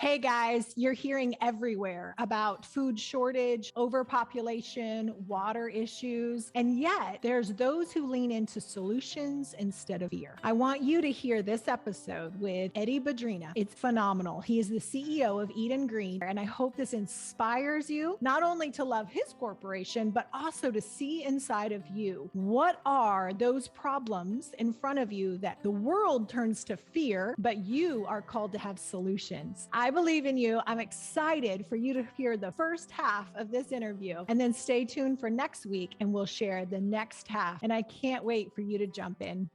Hey guys, you're hearing everywhere about food shortage, overpopulation, water issues, and yet there's those who lean into solutions instead of fear. I want you to hear this episode with Eddy Badrina. It's phenomenal. He is the CEO of Eden Green, and I hope this inspires you not only to love his corporation, but also to see inside of you. What are those problems in front of you that the world turns to fear, but you are called to have solutions? I believe in you. I'm excited for you to hear the first half of this interview, and then stay tuned for next week and we'll share the next half. And I can't wait for you to jump in.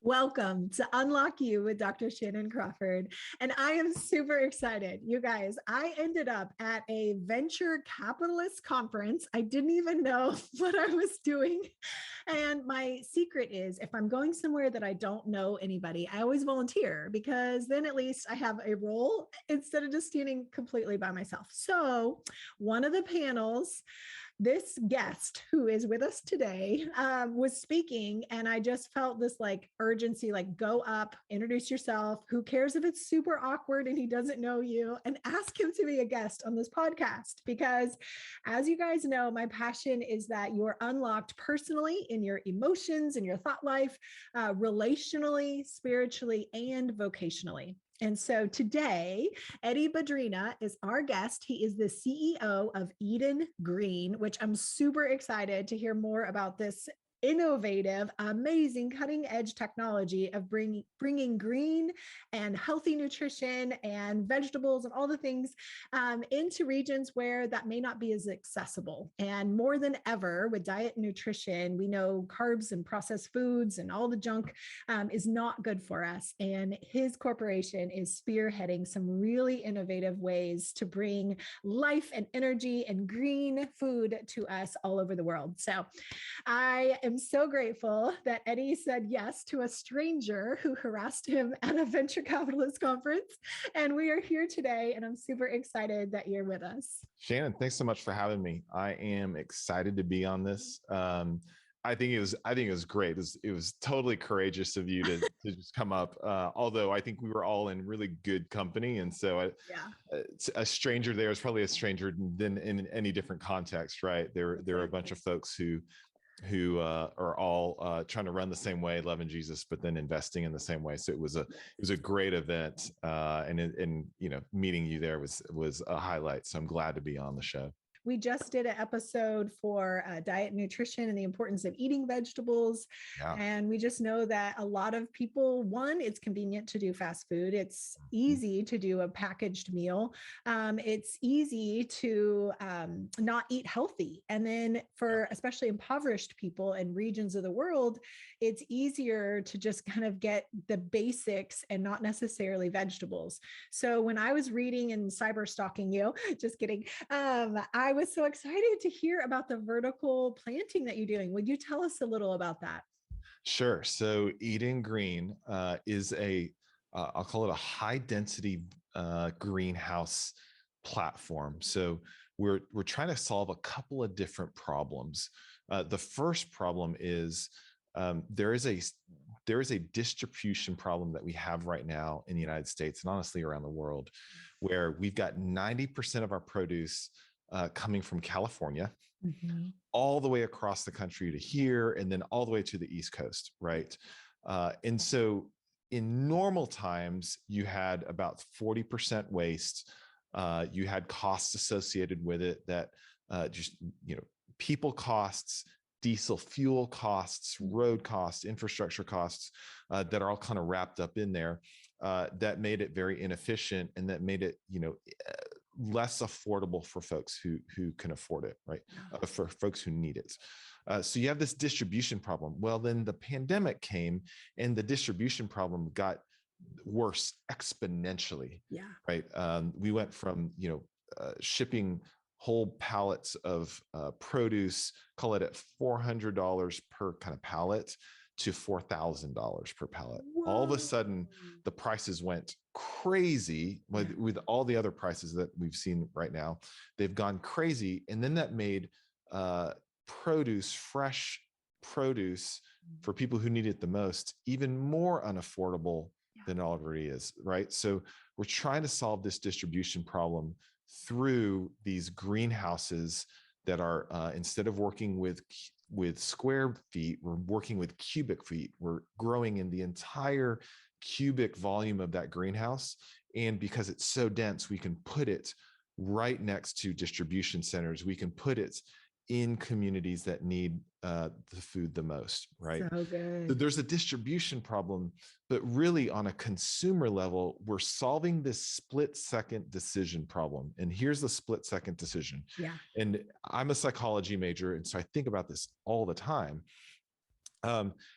Welcome to Unlock You with Dr. Shannon Crawford. And I am super excited. You guys, I ended up at a venture capitalist conference. I didn't even know what I was doing. And my secret is if I'm going somewhere that I don't know anybody, I always volunteer because then at least I have a role instead of just standing completely by myself. So one of the panels, this guest who is with us today was speaking, and I just felt this like urgency, like go up, introduce yourself. Who cares if it's super awkward and he doesn't know you, and ask him to be a guest on this podcast. Because as you guys know, my passion is that you're unlocked personally in your emotions, in your thought life, relationally, spiritually, and vocationally. And so today, Eddy Badrina is our guest. He is the CEO of Eden Green, which I'm super excited to hear more about this innovative, amazing, cutting edge technology of bringing green and healthy nutrition and vegetables and all the things into regions where that may not be as accessible. And more than ever with diet and nutrition, we know carbs and processed foods and all the junk is not good for us. And his corporation is spearheading some really innovative ways to bring life and energy and green food to us all over the world. So I am so grateful that Eddy said yes to a stranger who harassed him at a venture capitalist conference. And we are here today, and I'm super excited that you're with us. Shannon, thanks so much for having me. I am excited to be on this. I think it was great. It was totally courageous of you to just come up. Although I think we were all in really good company, and so a stranger there is probably a stranger than in any different context, right? There are a bunch of folks who are all trying to run the same way, loving Jesus, but then investing in the same way. So it was a great event, and meeting you there was a highlight. So I'm glad to be on the show. We just did an episode for diet and nutrition and the importance of eating vegetables. Yeah. And we just know that a lot of people, one, it's convenient to do fast food. It's easy to do a packaged meal. It's easy to not eat healthy. And then for especially impoverished people in regions of the world, it's easier to just kind of get the basics and not necessarily vegetables. So when I was reading and cyber stalking you, just kidding, I was so excited to hear about the vertical planting that you're doing. Would you tell us a little about that? Sure. So Eden Green is I'll call it a high density greenhouse platform. So we're trying to solve a couple of different problems. The first problem is there is a distribution problem that we have right now in the United States and honestly around the world, where we've got 90% of our produce coming from California, all the way across the country to here, and then all the way to the East Coast, right? And so in normal times, you had about 40% waste. You had costs associated with it that people costs, diesel fuel costs, road costs, infrastructure costs that are all kind of wrapped up in there that made it very inefficient, and that made it, less affordable for folks who can afford it, right? For folks who need it. So you have this distribution problem. Well, then the pandemic came and the distribution problem got worse exponentially, right? We went from, shipping whole pallets of produce, call it at $400 per kind of pallet, to $4,000 per pallet. Whoa. All of a sudden, the prices went crazy with all the other prices that we've seen right now. They've gone crazy. And then that made fresh produce for people who need it the most, even more unaffordable than it already is, right? So we're trying to solve this distribution problem through these greenhouses that are instead of working with square feet, we're working with cubic feet. We're growing in the entire cubic volume of that greenhouse. And because it's so dense, we can put it right next to distribution centers. We can put it in communities that need the food the most, right? So So good. there's a distribution problem, but really on a consumer level, we're solving this split second decision problem. And here's the split second decision. Yeah. And I'm a psychology major, and so I think about this all the time.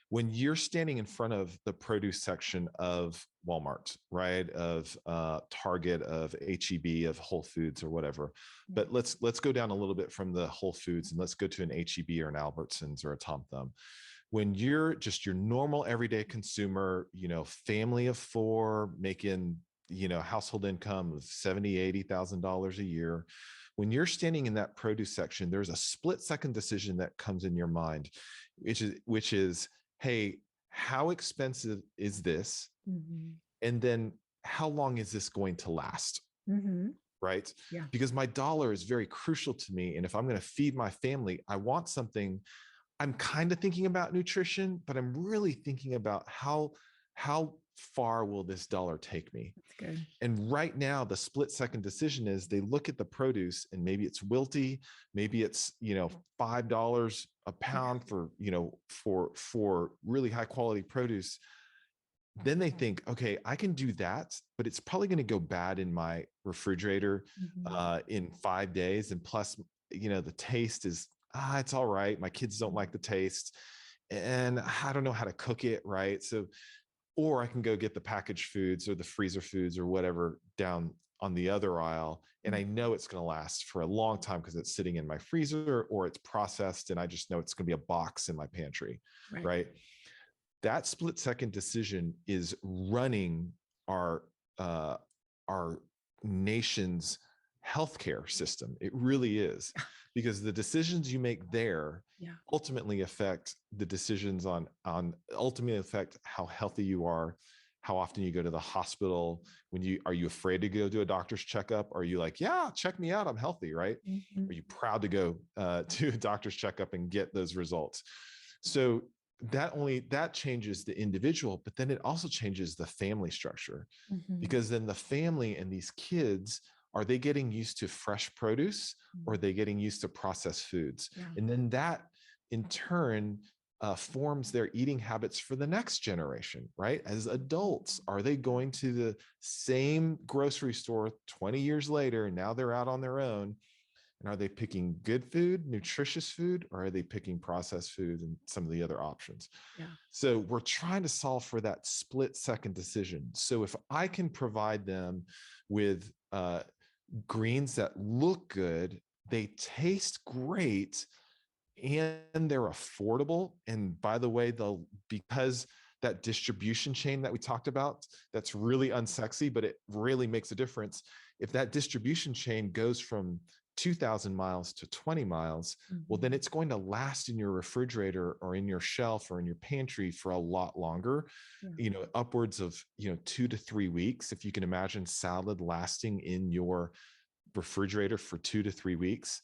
When you're standing in front of the produce section of Walmart, right, of Target, of HEB, of Whole Foods, or whatever, but let's go down a little bit from the Whole Foods and let's go to an HEB or an Albertsons or a Tom Thumb. When you're just your normal everyday consumer, family of four making household income of $70,000-$80,000 a year, when you're standing in that produce section, there's a split second decision that comes in your mind, which is, hey, how expensive is this? Mm-hmm. And then how long is this going to last? Mm-hmm. Right? Yeah. Because my dollar is very crucial to me. And if I'm going to feed my family, I want something. I'm kind of thinking about nutrition, but I'm really thinking about how far will this dollar take me? That's good. And right now, the split second decision is they look at the produce and maybe it's wilty, maybe it's, $5 a pound for really high quality produce. Then they think, okay, I can do that, but it's probably going to go bad in my refrigerator in 5 days. And plus, the taste is, it's all right. My kids don't like the taste and I don't know how to cook it. Right. So, or I can go get the packaged foods or the freezer foods or whatever down on the other aisle. And I know it's going to last for a long time because it's sitting in my freezer or it's processed. And I just know it's going to be a box in my pantry. Right. That split second decision is running our nation's healthcare system. It really is, because the decisions you make there ultimately affect the decisions on ultimately affect how healthy you are, how often you go to the hospital. Are you afraid to go do a doctor's checkup? Are you like, yeah, check me out, I'm healthy, right? Mm-hmm. Are you proud to go to a doctor's checkup and get those results? So that changes the individual, but then it also changes the family structure, because then the family and these kids, are they getting used to fresh produce or are they getting used to processed foods? Yeah. And then that in turn forms their eating habits for the next generation, right? As adults, are they going to the same grocery store 20 years later and now they're out on their own? And are they picking good food, nutritious food, or are they picking processed food and some of the other options? Yeah. So we're trying to solve for that split second decision. So if I can provide them with greens that look good, they taste great, and they're affordable. And by the way, because that distribution chain that we talked about, that's really unsexy, but it really makes a difference. If that distribution chain goes from 2,000 miles to 20 miles, well, then it's going to last in your refrigerator or in your shelf or in your pantry for a lot longer, upwards of, 2 to 3 weeks. If you can imagine salad lasting in your refrigerator for 2 to 3 weeks,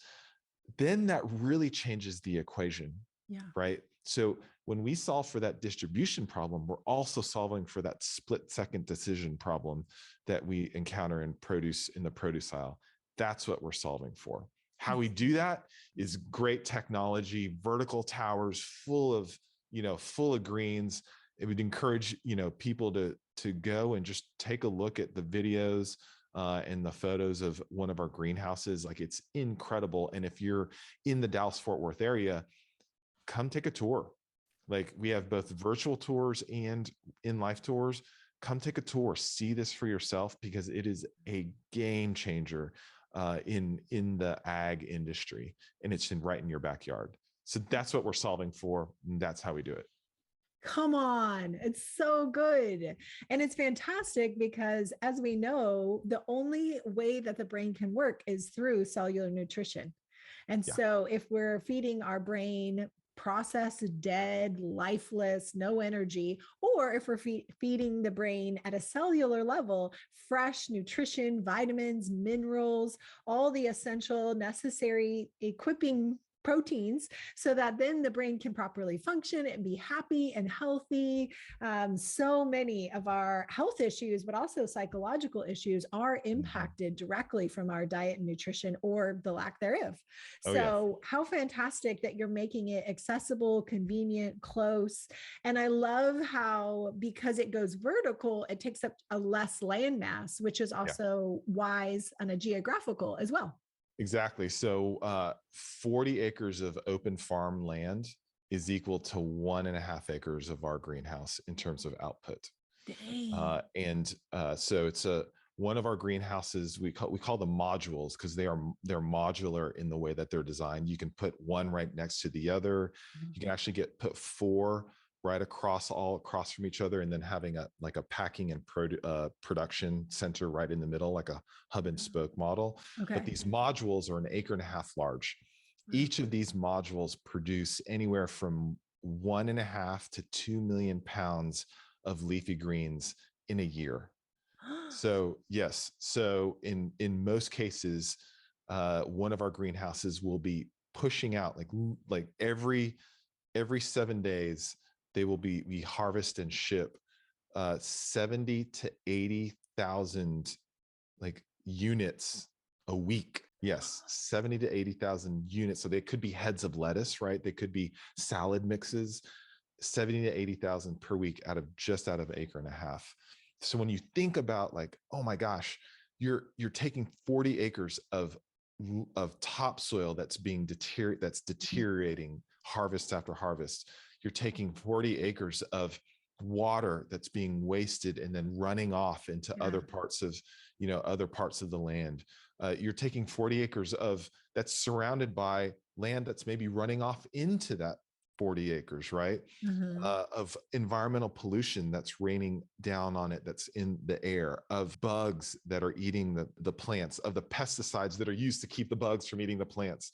then that really changes the equation. Yeah. Right. So when we solve for that distribution problem, we're also solving for that split second decision problem that we encounter in the produce aisle. That's what we're solving for. How we do that is great technology, vertical towers full of greens. It would encourage, people to go and just take a look at the videos and the photos of one of our greenhouses. Like, it's incredible. And if you're in the Dallas-Fort Worth area, come take a tour. Like, we have both virtual tours and in-life tours. Come take a tour, see this for yourself, because it is a game changer in the ag industry, and it's right in your backyard. So that's what we're solving for, and that's how we do it. Come on, it's so good. And it's fantastic because, as we know, the only way that the brain can work is through cellular nutrition. And so if we're feeding our brain processed, dead, lifeless, no energy, or if we're feeding the brain at a cellular level, fresh nutrition, vitamins, minerals, all the essential necessary equipping proteins so that then the brain can properly function and be happy and healthy. So many of our health issues, but also psychological issues, are impacted directly from our diet and nutrition or the lack thereof. Oh yeah. So, how fantastic that you're making it accessible, convenient, close. And I love how, because it goes vertical, it takes up a less land mass, which is also wise on a geographical as well. Exactly. So 40 acres of open farm land is equal to 1.5 acres of our greenhouse in terms of output. So it's one of our greenhouses. We call them modules because they're modular in the way that they're designed. You can put one right next to the other. You can actually put four right across from each other, and then having a packing and production center right in the middle, like a hub and spoke model. Okay. But these modules are 1.5 acres large. Each of these modules produce anywhere from 1.5 to 2 million pounds of leafy greens in a year. So yes, so in most cases, one of our greenhouses will be pushing out like every 7 days. They will we harvest and ship 70 to 80,000 like units a week. Yes, 70 to 80,000 units. So they could be heads of lettuce, right? They could be salad mixes, 70 to 80,000 per week out of 1.5 acres. So when you think about like, oh my gosh, you're taking 40 acres of topsoil that's deteriorating harvest after harvest. You're taking 40 acres of water that's being wasted and then running off into other parts of the land. You're taking 40 acres that's surrounded by land that's maybe running off into that 40 acres, right? Of environmental pollution that's raining down on it, that's in the air, of bugs that are eating the plants, of the pesticides that are used to keep the bugs from eating the plants.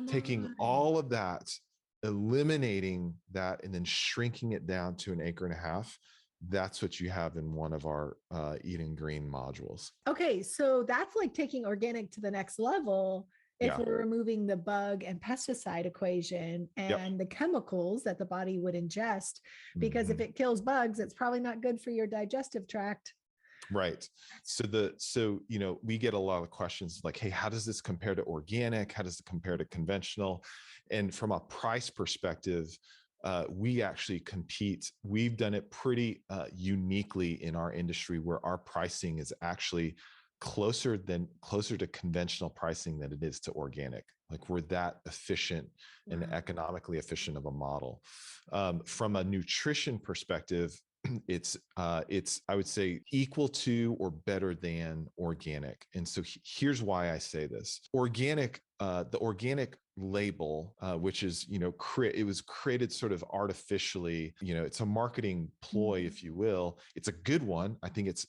Taking all of that, eliminating that, and then shrinking it down to 1.5 acres. That's what you have in one of our Eating Green modules. Okay, so that's like taking organic to the next level. If we're removing the bug and pesticide equation and the chemicals that the body would ingest, because if it kills bugs, it's probably not good for your digestive tract. Right. So we get a lot of questions like, hey, how does this compare to organic? How does it compare to conventional? And from a price perspective, we actually compete. We've done it pretty uniquely in our industry, where our pricing is actually closer to conventional pricing than it is to organic. Like, we're that efficient and economically efficient of a model. From a nutrition perspective, it's I would say equal to or better than organic. And so here's why I say this. The organic label, which is, it was created sort of artificially, it's a marketing ploy, if you will. It's a good one. I think its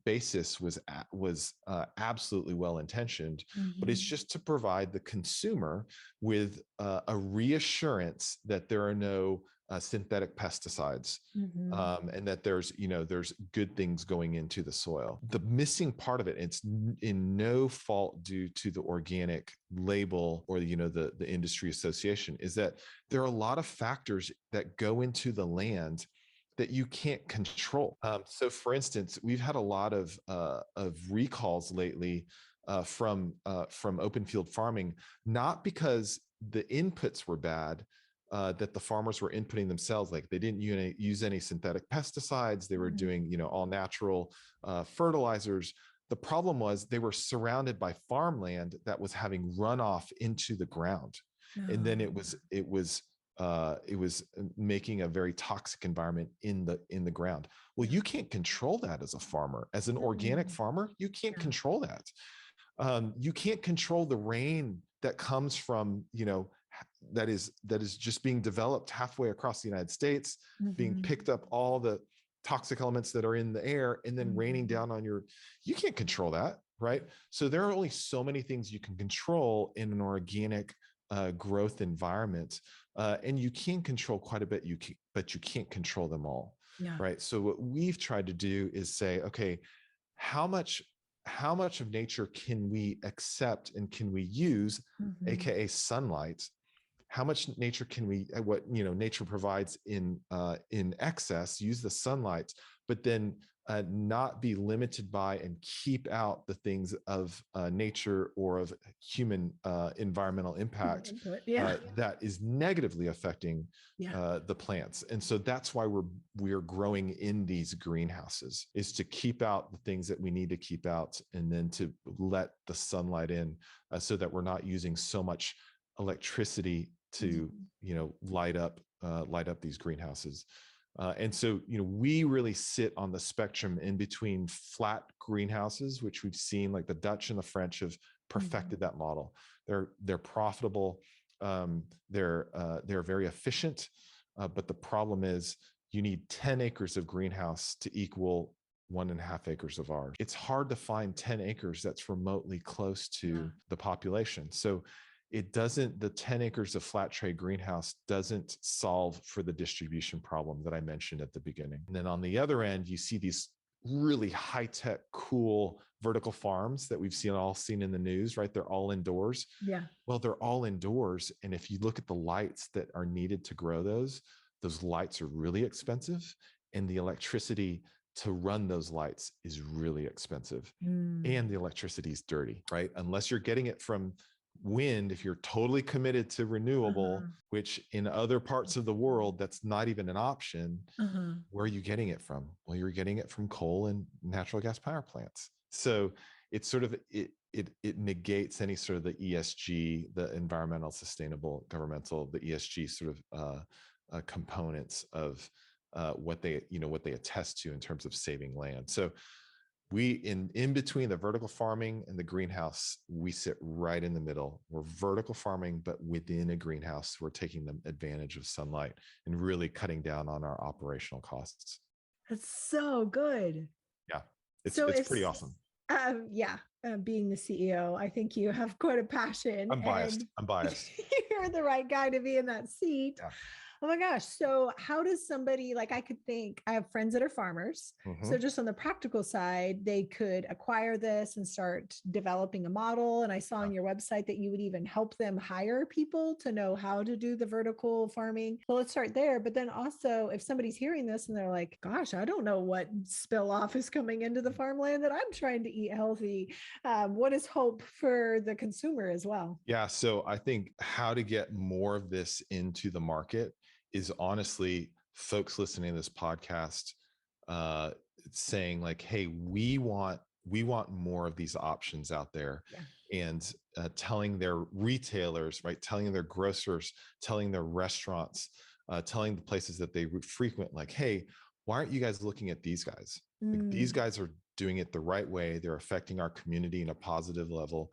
basis was absolutely well intentioned, but it's just to provide the consumer with a reassurance that there are no synthetic pesticides, and that there's good things going into the soil. The missing part of it, it's in no fault due to the organic label or the industry association, is that there are a lot of factors that go into the land that you can't control. So for instance, we've had a lot of recalls lately from open field farming, not because the inputs were bad, that the farmers were inputting themselves. Like, they didn't use any synthetic pesticides. They were doing, all natural fertilizers. The problem was they were surrounded by farmland that was having runoff into the ground. And then it was making a very toxic environment in the ground. Well, you can't control that as a farmer. As an organic farmer, you can't control that. You can't control the rain that comes from, that is just being developed halfway across the United States, being picked up all the toxic elements that are in the air and then raining down on you can't control that, right? So there are only so many things you can control in an organic growth environment, and you can control quite a bit. But you can't control them all, Yeah. right? So what we've tried to do is say, okay, how much of nature can we accept and can we use, aka sunlight? How much nature can we, what nature provides in excess, use the sunlight, but then not be limited by and keep out the things of nature or of human environmental impact Input. Yeah. that is negatively affecting Yeah. the plants. And so that's why we're growing in these greenhouses, is to keep out the things that we need to keep out, and then to let the sunlight in, so that we're not using so much electricity to light up these greenhouses. And so we really sit on the spectrum in between flat greenhouses, which we've seen, like the Dutch and the French have perfected that model. They're profitable, they're very efficient, but the problem is you need 10 acres of greenhouse to equal 1.5 acres of ours. It's hard to find 10 acres that's remotely close to the population. So the 10 acres of flat tray greenhouse doesn't solve for the distribution problem that I mentioned at the beginning. And then on the other end, you see these really high-tech, cool vertical farms that we've all seen in the news, right? They're all indoors. Yeah. Well, they're all indoors. And if you look at the lights that are needed to grow those lights are really expensive. And the electricity to run those lights is really expensive. And the electricity is dirty, right? Unless you're getting it from wind, if you're totally committed to renewable, which in other parts of the world, that's not even an option. Where are you getting it from? Well, you're getting it from coal and natural gas power plants. So it's sort of, it negates any sort of the ESG, the environmental, sustainable, governmental, the ESG sort of components of what they attest to in terms of saving land. So we in between the vertical farming and the greenhouse, we sit right in the middle. We're vertical farming, but within a greenhouse, we're taking the advantage of sunlight and really cutting down on our operational costs. That's so good. Yeah, it's pretty awesome. Being the CEO, I think you have quite a passion. I'm biased. You're the right guy to be in that seat. Yeah. Oh my gosh. So how does somebody, like, I could think, I have friends that are farmers. So just on the practical side, they could acquire this and start developing a model. And I saw on your website that you would even help them hire people to know how to do the vertical farming. Well, let's start there. But then also, if somebody's hearing this and they're like, gosh, I don't know what spill off is coming into the farmland that I'm trying to eat healthy. What is hope for the consumer as well? Yeah. So I think how to get more of this into the market is honestly folks listening to this podcast saying like, hey, we want more of these options out there. And telling their retailers, right, telling their grocers, telling their restaurants, telling the places that they frequent, like, hey, why aren't you guys looking at these guys? Like, these guys are doing it the right way. They're affecting our community in a positive level.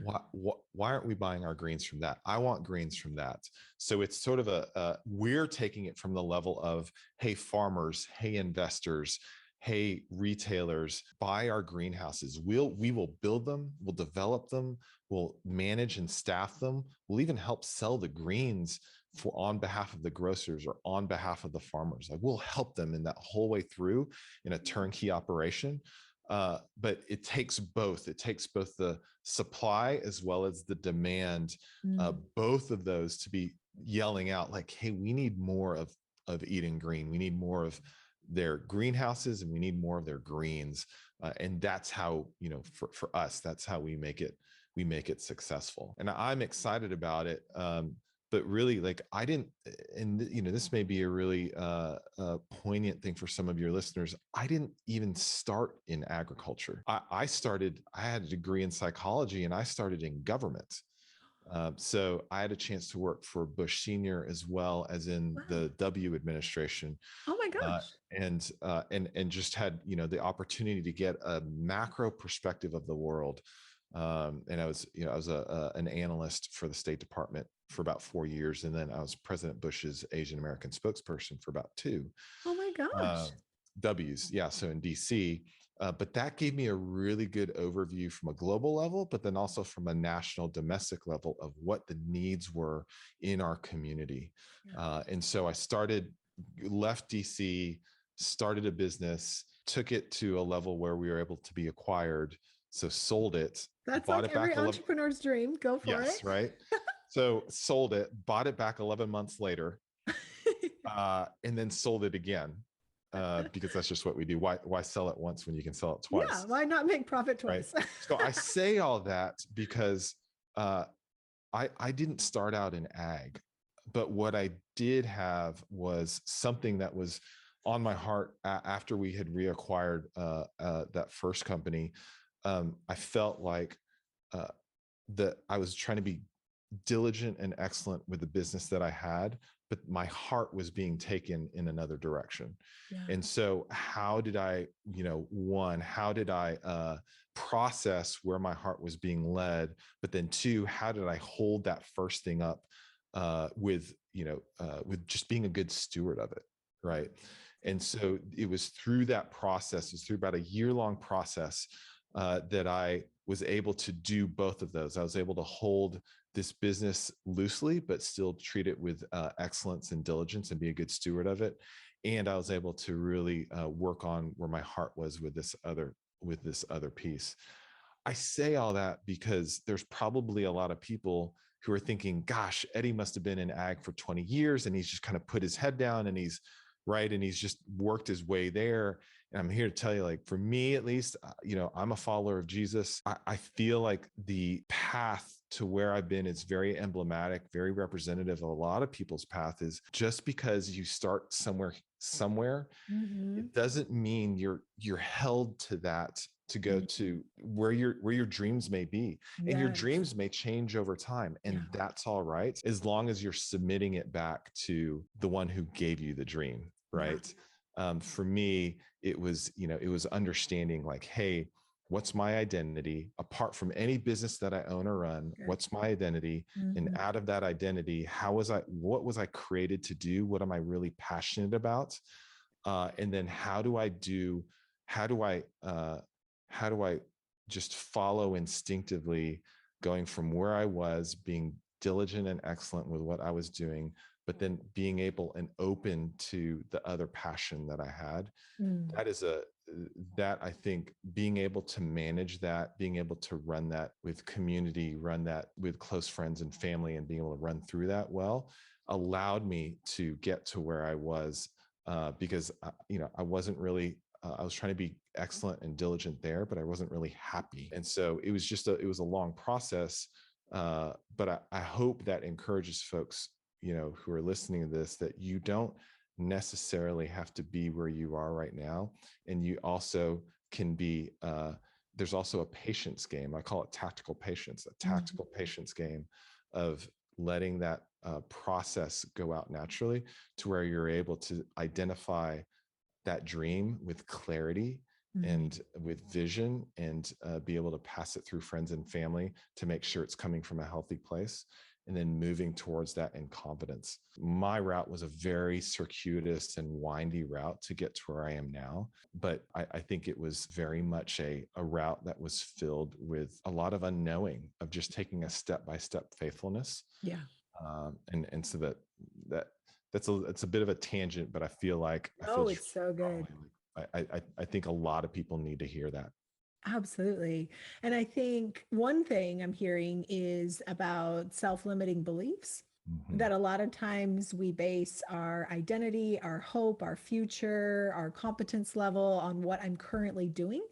Why aren't we buying our greens from that? I want greens from that. So it's sort of we're taking it from the level of, hey, farmers, hey, investors, hey, retailers, buy our greenhouses. We will build them, we'll develop them, we'll manage and staff them. We'll even help sell the greens on behalf of the grocers or on behalf of the farmers. Like, we'll help them in that whole way through in a turnkey operation. But it takes both. It takes both the supply as well as the demand, both of those to be yelling out like, hey, we need more of Eden Green. We need more of their greenhouses and we need more of their greens. And that's how, for us, that's how we make it successful. And I'm excited about it. But really, like, I didn't, and this may be a really poignant thing for some of your listeners. I didn't even start in agriculture. I had a degree in psychology and I started in government. So I had a chance to work for Bush Senior as well as in the W administration. Oh my gosh. And just had, the opportunity to get a macro perspective of the world. And I was an analyst for the State Department for about 4 years. And then I was President Bush's Asian American spokesperson for about 2. Oh my gosh. W's. Yeah. So in DC. But that gave me a really good overview from a global level, but then also from a national domestic level of what the needs were in our community. And so I left DC, started a business, took it to a level where we were able to be acquired. So sold it, That's bought like it every back 11. entrepreneur's dream. Go for Yes, it. right. So sold it, bought it back 11 months later, and then sold it again, because that's just what we do. Why sell it once when you can sell it Yeah, twice? why not make profit Right. twice? So I say all that because uh, I didn't start out in ag, but what I did have was something that was on my heart after we had reacquired that first company. I felt like uh, that I was trying to be diligent and excellent with the business that I had, but my heart was being taken in another direction. Yeah. And so how did I, how did I process where my heart was being led? But then two, how did I hold that first thing up with just being a good steward of it? Right. And so it was through that process, it was through about a year-long process that I was able to do both of those. I was able to hold this business loosely, but still treat it with excellence and diligence and be a good steward of it. And I was able to really work on where my heart was with this other piece. I say all that because there's probably a lot of people who are thinking, gosh, Eddy must have been in ag for 20 years and he's just kind of put his head down and he's right. And he's just worked his way there. And I'm here to tell you, like, for me, at least, I'm a follower of Jesus. I feel like the path to where I've been is very emblematic, very representative of a lot of people's path. Is just because you start somewhere, Mm-hmm. it doesn't mean you're held to that to go to where your dreams may be. And your Yes. dreams may change over time, and that's all right, as long as you're submitting it back to the one who gave you the dream, right? For me, it was understanding, like, hey, what's my identity apart from any business that I own or run? What's my identity? And out of that identity, what was I created to do? What am I really passionate about? And then how do I just follow instinctively, going from where I was, being diligent and excellent with what I was doing, but then being able and open to the other passion that I had. That I think being able to manage that, being able to run that with community, run that with close friends and family, and being able to run through that well, allowed me to get to where I was, because I wasn't really I was trying to be excellent and diligent there, but I wasn't really happy. And so it was a long process. But I hope that encourages folks, who are listening to this, that you don't necessarily have to be where you are right now. And you also can be, there's also a patience game. I call it tactical patience, a tactical patience game of letting that process go out naturally, to where you're able to identify that dream with clarity and with vision, and be able to pass it through friends and family to make sure it's coming from a healthy place, and then moving towards that in confidence. My route was a very circuitous and windy route to get to where I am now. But I think it was very much a route that was filled with a lot of unknowing, of just taking a step-by-step faithfulness. Yeah. And so it's a bit of a tangent, but I feel like It's so good. I think a lot of people need to hear that. Absolutely. And I think one thing I'm hearing is about self-limiting beliefs, that a lot of times we base our identity, our hope, our future, our competence level on what I'm currently doing.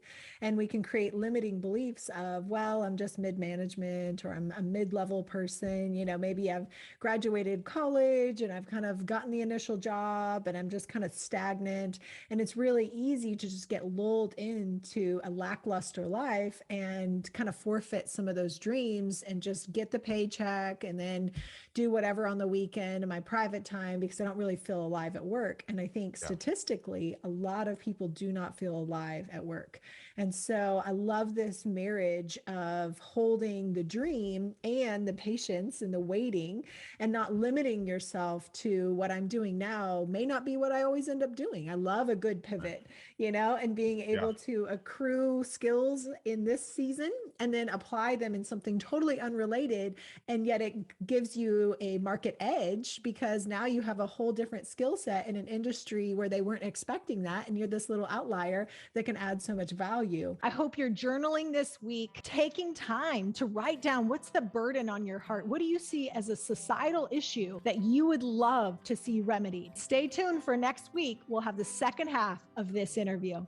And we can create limiting beliefs of, well, I'm just mid-management, or I'm a mid-level person. Maybe I've graduated college and I've kind of gotten the initial job and I'm just kind of stagnant. And it's really easy to just get lulled into a lackluster life and kind of forfeit some of those dreams and just get the paycheck and then do whatever on the weekend in my private time, because I don't really feel alive at work. And I think statistically, a lot of people do not feel alive at work. And so I love this marriage of holding the dream and the patience and the waiting, and not limiting yourself to what I'm doing now may not be what I always end up doing. I love a good pivot, and being Yeah. able to accrue skills in this season and then apply them in something totally unrelated. And yet it gives you a market edge because now you have a whole different skill set in an industry where they weren't expecting that. And you're this little outlier that can add so much value. I hope you're journaling this week, taking time to write down what's the burden on your heart. What do you see as a societal issue that you would love to see remedied? Stay tuned for next week. We'll have the second half of this interview.